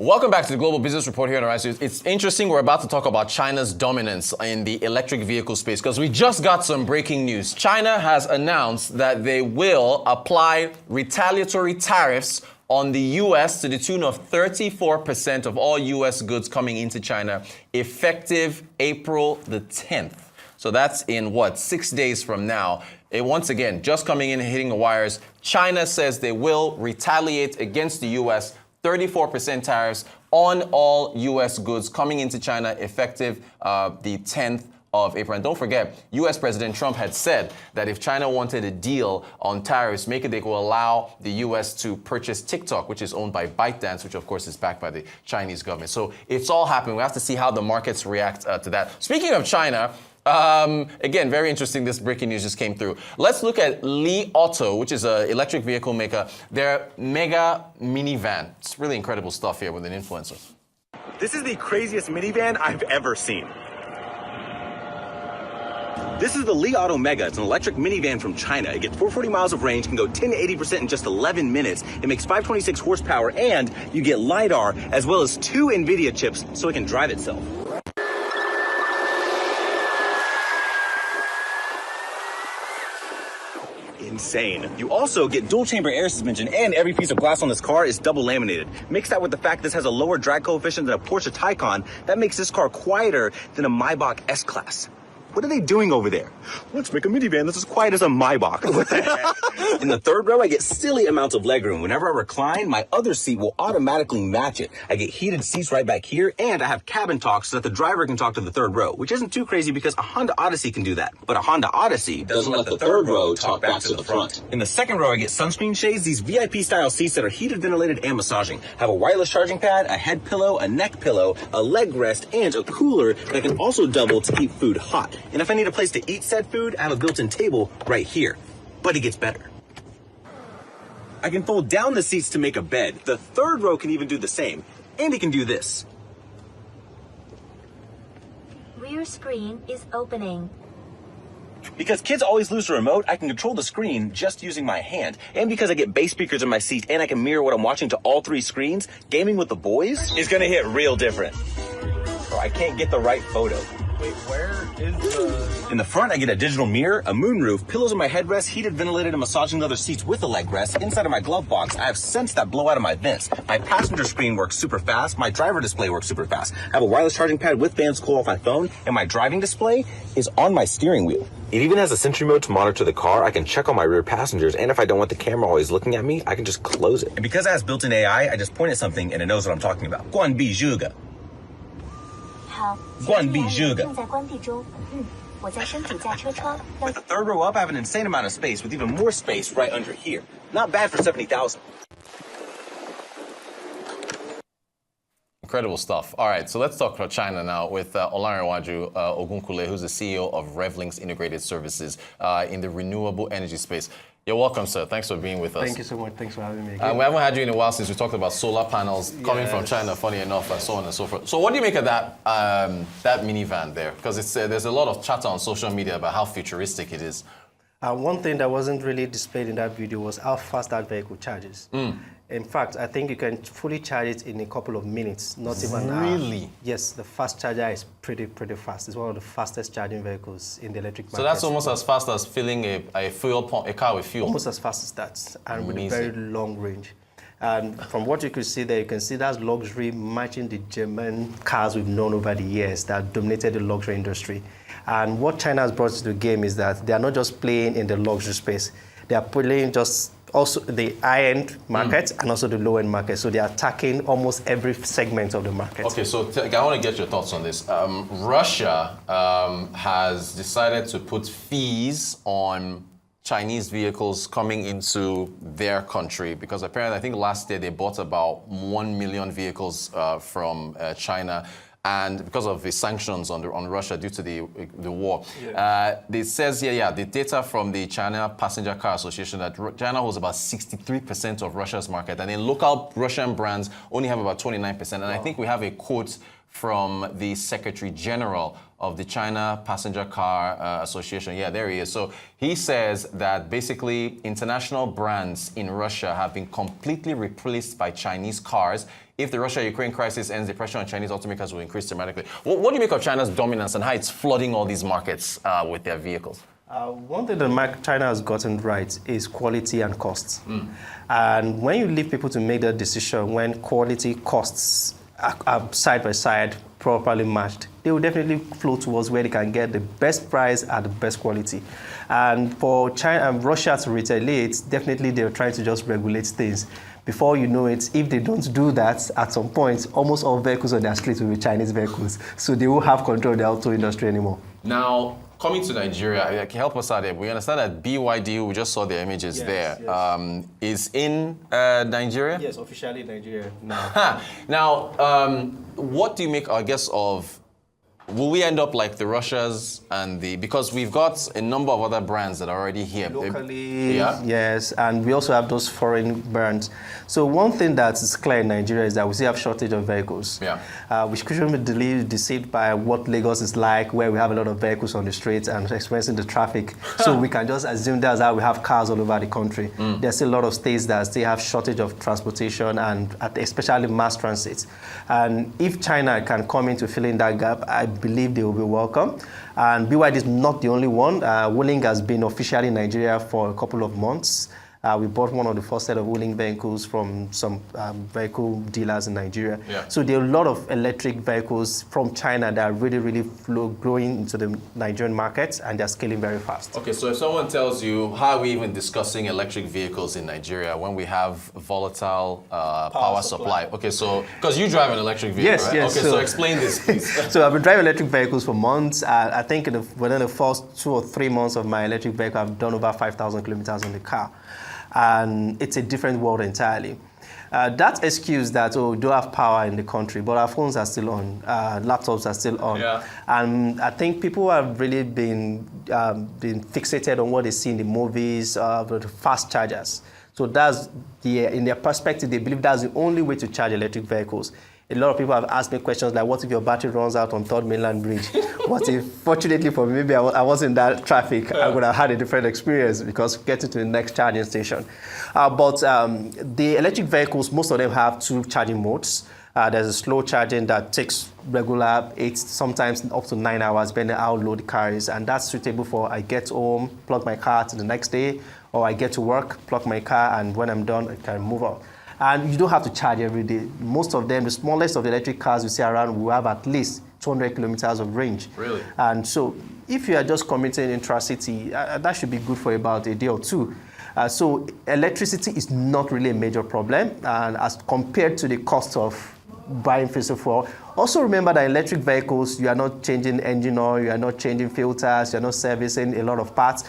Welcome back to the Global Business Report here on Olanrewaju. It's interesting. We're about to talk about China's dominance in the electric vehicle space because we just got some breaking news. China has announced that they will apply retaliatory tariffs on the U.S. to the tune of 34% of all U.S. goods coming into China, effective April the 10th. So that's in 6 days from now. Once again, just coming in and hitting the wires, China says they will retaliate against the U.S. 34% tariffs on all U.S. goods coming into China effective the 10th of April. And don't forget, U.S. President Trump had said that if China wanted a deal on tariffs, they could allow the U.S. to purchase TikTok, which is owned by ByteDance, which of course is backed by the Chinese government. So it's all happening. We have to see how the markets react to that. Speaking of China, again, very interesting. This breaking news just came through. Let's look at Li Auto, which is an electric vehicle maker. Their mega minivan. It's really incredible stuff here with an influencer. This is the craziest minivan I've ever seen. This is the Li Auto Mega. It's an electric minivan from China. It gets 440 miles of range, can go 10 to 80% in just 11 minutes. It makes 526 horsepower, and you get LiDAR as well as 2 NVIDIA chips so it can drive itself. Insane. You also get dual chamber air suspension, and every piece of glass on this car is double laminated. Mix that with the fact this has a lower drag coefficient than a Porsche Taycan, that makes this car quieter than a Maybach S-Class. What are they doing over there? Let's make a minivan that's as quiet as a Maybach. What the heck? In the third row, I get silly amounts of legroom. Whenever I recline, my other seat will automatically match it. I get heated seats right back here, and I have cabin talk so that the driver can talk to the third row, which isn't too crazy because a Honda Odyssey can do that. But a Honda Odyssey doesn't let the third row talk back to the front. In the second row, I get sunscreen shades, these VIP-style seats that are heated, ventilated, and massaging. Have a wireless charging pad, a head pillow, a neck pillow, a leg rest, and a cooler that can also double to keep food hot. And if I need a place to eat said food, I have a built-in table right here. But it gets better. I can fold down the seats to make a bed. The third row can even do the same. And it can do this. Rear screen is opening. Because kids always lose the remote, I can control the screen just using my hand. And because I get bass speakers in my seat and I can mirror what I'm watching to all 3 screens, gaming with the boys is gonna hit real different. Or I can't get the right photo. Wait, where is the... In the front, I get a digital mirror, a moonroof, pillows on my headrest, heated, ventilated, and massaging leather seats with a leg rest. Inside of my glove box, I have scents that blow out of my vents. My passenger screen works super fast. My driver display works super fast. I have a wireless charging pad with fans cool off my phone, and my driving display is on my steering wheel. It even has a Sentry mode to monitor the car. I can check on my rear passengers, and if I don't want the camera always looking at me, I can just close it. And because it has built-in AI, I just point at something and it knows what I'm talking about. Guan Bi Zhuge. 好，关闭这个。正在关闭中。我在升主驾车窗。 With the third row up, I have an insane amount of space with even more space right under here. Not bad for 70,000. Incredible stuff. All right, so let's talk about China now with Olanrewaju Ogunkunle, who's the CEO of RevLinks Integrated Services in the renewable energy space. You're welcome, sir. Thanks for being with us. Thank you so much. Thanks for having me again. We haven't had you in a while since we talked about solar panels coming from China, funny enough, and so on and so forth. So what do you make of that that minivan there? Because there's a lot of chatter on social media about how futuristic it is. One thing that wasn't really displayed in that video was how fast that vehicle charges. In fact, I think you can fully charge it in a couple of minutes, not even an hour. Really? Yes, the fast charger is pretty fast. It's one of the fastest charging vehicles in the electric market. So that's almost as fast as filling a fuel pump, a car with fuel? Almost as fast as that, and with a very long range. And from what you could see there, you can see that's luxury matching the German cars we've known over the years that dominated the luxury industry. And what China has brought to the game is that they are not just playing in the luxury space. They are playing just also the high-end market and also the low-end market. So they are attacking almost every segment of the market. Okay, so I want to get your thoughts on this. Russia has decided to put fees on Chinese vehicles coming into their country because apparently, I think last year they bought about 1 million vehicles from China. And because of the sanctions on Russia due to the war, it says here, the data from the China Passenger Car Association that China holds about 63% of Russia's market, and then local Russian brands only have about 29%. And I think we have a quote from the Secretary General of the China Passenger Car Association. Yeah, there he is. So he says that basically international brands in Russia have been completely replaced by Chinese cars. If the Russia-Ukraine crisis ends, the pressure on Chinese automakers will increase dramatically. What do you make of China's dominance and how it's flooding all these markets with their vehicles? One thing that China has gotten right is quality and costs. And when you leave people to make that decision, when quality costs are side by side, properly matched, they will definitely flow towards where they can get the best price at the best quality. And for China and Russia to retaliate, definitely they're trying to just regulate things. Before you know it, if they don't do that, at some point, almost all vehicles on their streets will be Chinese vehicles. So they won't have control of the auto industry anymore. Now, coming to Nigeria, help us out there. We understand that BYD, we just saw the images there, yes. Is in Nigeria? Yes, officially Nigeria now. Now, what do you make, I guess, of, will we end up like the Russias and because we've got a number of other brands that are already here. Locally, yes, and we also have those foreign brands. So one thing that is clear in Nigeria is that we still have shortage of vehicles. We shouldn't be deceived by what Lagos is like, where we have a lot of vehicles on the streets and experiencing the traffic. So we can just assume that's how we have cars all over the country. There's still a lot of states that still have shortage of transportation and especially mass transit. And if China can come in to fill in that gap, I believe they will be welcome. And BYD is not the only one. Wuling has been officially in Nigeria for a couple of months. We bought one of the first set of Wuling vehicles from some vehicle dealers in Nigeria. So there are a lot of electric vehicles from China that are really, really growing into the Nigerian markets, and they're scaling very fast. Okay, so if someone tells you, how are we even discussing electric vehicles in Nigeria when we have volatile power supply? Okay, so, because you drive an electric vehicle, right? Yes. Okay, so explain this, please. So I've been driving electric vehicles for months. I think within the first 2 or 3 months of my electric vehicle, I've done over 5,000 kilometers on the car. And it's a different world entirely. That excuse that, we don't have power in the country, but our phones are still on, laptops are still on. And I think people have really been fixated on what they see in the movies, the fast chargers. So that's in their perspective, they believe that's the only way to charge electric vehicles. A lot of people have asked me questions like, what if your battery runs out on 3rd Mainland Bridge? What if, fortunately for me, maybe I wasn't in that traffic, I would have had a different experience because getting to the next charging station. But the electric vehicles, most of them have 2 charging modes. There's a slow charging that takes regular 8, sometimes up to 9 hours, depending on how low the car is. And that's suitable for I get home, plug my car to the next day, or I get to work, plug my car, and when I'm done, I can move on. And you don't have to charge every day. Most of them, the smallest of the electric cars you see around, will have at least 200 kilometers of range. Really? And so if you are just commuting intra-city, that should be good for about a day or 2. So electricity is not really a major problem, and as compared to the cost of buying fossil fuel. Also remember that electric vehicles, you are not changing engine oil, you are not changing filters, you are not servicing a lot of parts.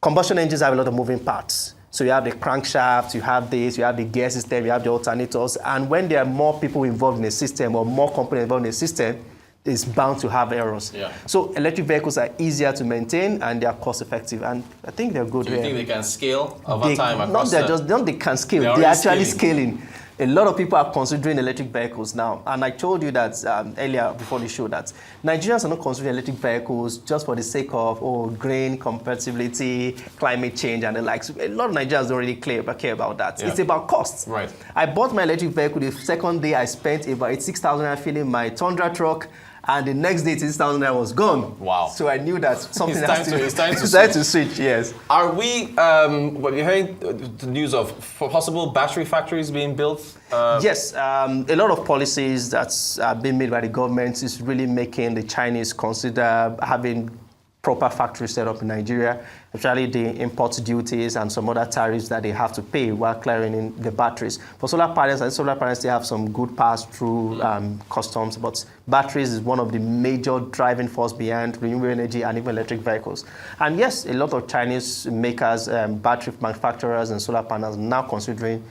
Combustion engines have a lot of moving parts. So you have the crankshaft, you have this, you have the gear system, you have the alternators. And when there are more people involved in a system or more companies involved in a system, it's bound to have errors. So electric vehicles are easier to maintain and they are cost effective. And I think they're good. Do you think they can scale over time across Not they can scale, they're actually scaling. A lot of people are considering electric vehicles now. And I told you that earlier before the show that Nigerians are not considering electric vehicles just for the sake of green compatibility, climate change, and the likes. A lot of Nigerians don't really care about that. It's about costs. Right. I bought my electric vehicle the second day. I spent about 86,000 filling my Tundra truck. And the next day, 6,000 was gone. Wow. So I knew that something it's time to switch, yes. Are we, you're hearing the news of possible battery factories being built? Yes, a lot of policies that's been made by the government is really making the Chinese consider having proper factory set up in Nigeria, especially the import duties and some other tariffs that they have to pay while clearing in the batteries. For solar panels, they have some good pass-through customs, but batteries is one of the major driving force behind renewable energy and even electric vehicles. And yes, a lot of Chinese makers, battery manufacturers and solar panels now considering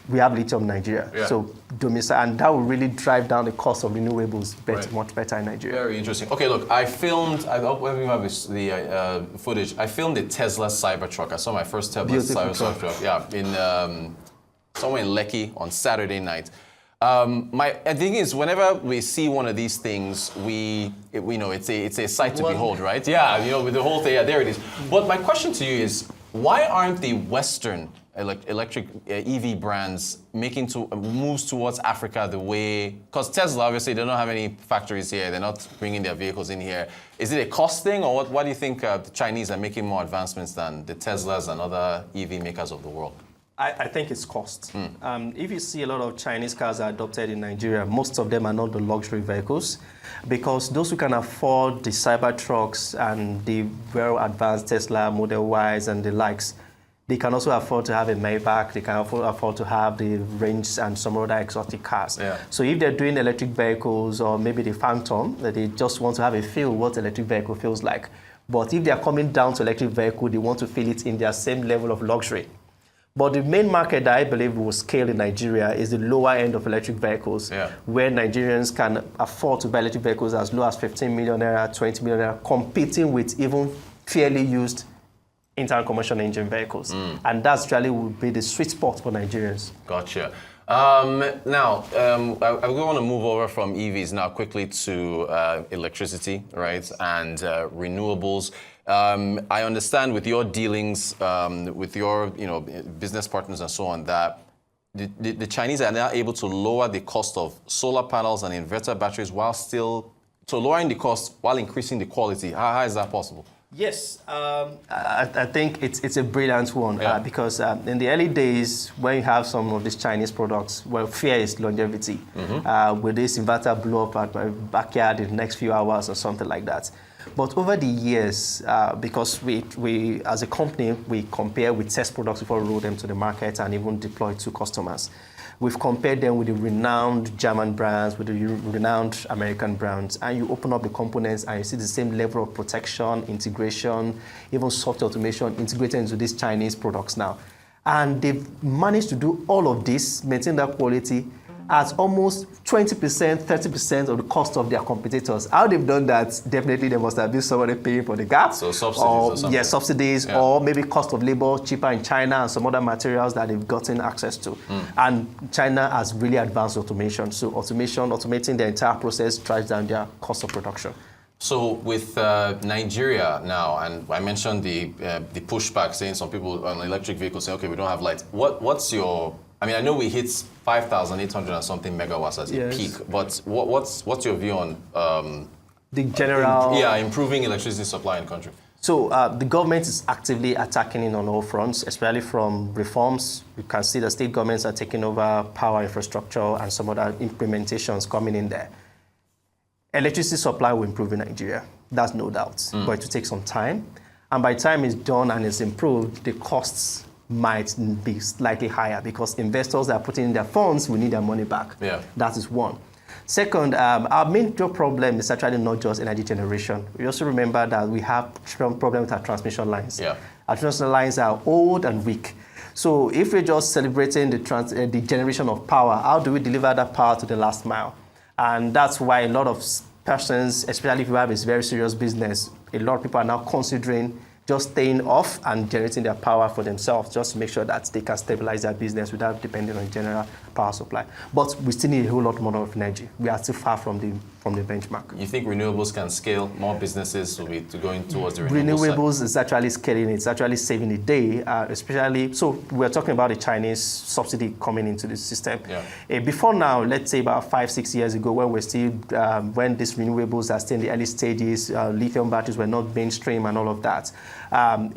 we have lithium in Nigeria. So domicile, and that will really drive down the cost of renewables much better in Nigeria. Very interesting. Okay, look, I hope we have the footage. I filmed a Tesla Cybertruck. I saw my first Tesla Cybertruck. Yeah, in somewhere in Lekki on Saturday night. I think is whenever we see one of these things, we know it's a sight to behold, right? Yeah, with the whole thing. Yeah, there it is. But my question to you is, why aren't the Western electric EV brands making moves towards Africa the way? Because Tesla, obviously, they don't have any factories here. They're not bringing their vehicles in here. Is it a cost thing, or what? Why do you think the Chinese are making more advancements than the Teslas and other EV makers of the world? I think it's cost. If you see a lot of Chinese cars are adopted in Nigeria, most of them are not the luxury vehicles, because those who can afford the Cybertrucks and the very advanced Tesla Model Ys and the likes, they can also afford to have a Maybach, they can afford to have the Range and some other exotic cars. Yeah. So if they're doing electric vehicles or maybe the Phantom, they just want to have a feel what electric vehicle feels like. But if they're coming down to electric vehicle, they want to feel it in their same level of luxury. But the main market that I believe will scale in Nigeria is the lower end of electric vehicles, where Nigerians can afford to buy electric vehicles as low as 15 million naira, 20 million naira, competing with even fairly used internal combustion engine vehicles. And that's really would be the sweet spot for Nigerians. Gotcha. Now, I want to move over from EVs now quickly to electricity, right, and renewables. I understand with your dealings, with your business partners and so on, that the Chinese are now able to lower the cost of solar panels and inverter batteries lowering the cost while increasing the quality. How is that possible? Yes, I think it's a brilliant one because in the early days, when you have some of these Chinese products, fear is longevity. Will this inverter blow up at my backyard in the next few hours or something like that? But over the years, because we as a company, we compare, we test products before we roll them to the market and even deploy to customers. We've compared them with the renowned German brands, with the renowned American brands, and you open up the components and you see the same level of protection, integration, even software automation integrated into these Chinese products now. And they've managed to do all of this, maintain that quality, at almost 20%, 30% of the cost of their competitors. How they've done that, definitely there must have been somebody paying for the gap. So subsidies or something. Yeah, subsidies, or maybe cost of labor cheaper in China and some other materials that they've gotten access to. And China has really advanced automation. So automating the entire process drives down their cost of production. So with Nigeria now, and I mentioned the pushback, saying some people on electric vehicles say, okay, we don't have lights. What's your... I mean, I know we hit 5,800 and something megawatts as a peak, but what's your view on the general... improving electricity supply in the country? So the government is actively attacking it on all fronts, especially from reforms. You can see the state governments are taking over power infrastructure and some other implementations coming in there. Electricity supply will improve in Nigeria, that's no doubt, but it will take some time. And by the time it's done and it's improved, the costs might be slightly higher because investors that are putting in their funds will need their money back. That is one. Second, our major problem is actually not just energy generation. We also remember that we have some problem with our transmission lines. Our transmission lines are old and weak. So if we're just celebrating the generation of power, how do we deliver that power to the last mile? And that's why a lot of persons, especially if you have a very serious business, a lot of people are now considering just staying off and generating their power for themselves, just to make sure that they can stabilize their business without depending on general power supply. But we still need a whole lot more of energy. We are still far from the benchmark. You think renewables can scale? More businesses will be going towards the renewables side? Is actually scaling. It's actually saving the day, especially. So we're talking about the Chinese subsidy coming into the system. Before now, let's say about 5-6 years ago, when we're still when these renewables are still in the early stages, lithium batteries were not mainstream and all of that.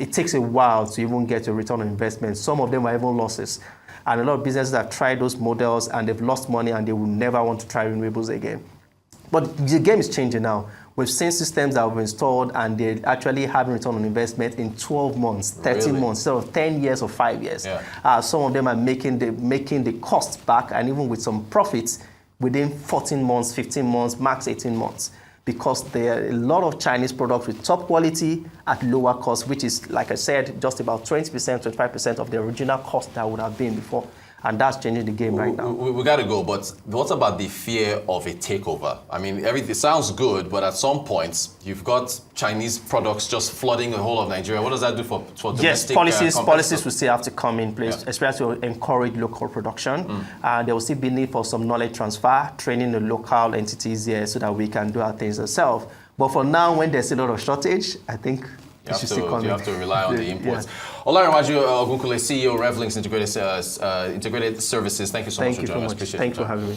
It takes a while to even get a return on investment. Some of them are even losses. And a lot of businesses have tried those models and they've lost money and they will never want to try renewables again. But the game is changing now. We've seen systems that have been installed and they're actually having return on investment in 12 months, 13 months, instead of 10 years or 5 years. Some of them are making the cost back and even with some profits within 14 months, 15 months, max 18 months. Because there are a lot of Chinese products with top quality at lower cost, which is, like I said, just about 20%, 25% of the original cost that would have been before. And that's changing the game right now. We got to go, but what about the fear of a takeover? I mean, everything sounds good, but at some point, you've got Chinese products just flooding the whole of Nigeria. What does that do for domestic policies will still have to come in place, especially to encourage local production. There will still be need for some knowledge transfer, training the local entities here so that we can do our things ourselves. But for now, when there's a lot of shortage, I think you have to rely on the imports. Olanrewaju Ogunkunle, CEO, RevLinks Integrated Services. Thank you so much for joining us. Appreciate it. Thanks for having me.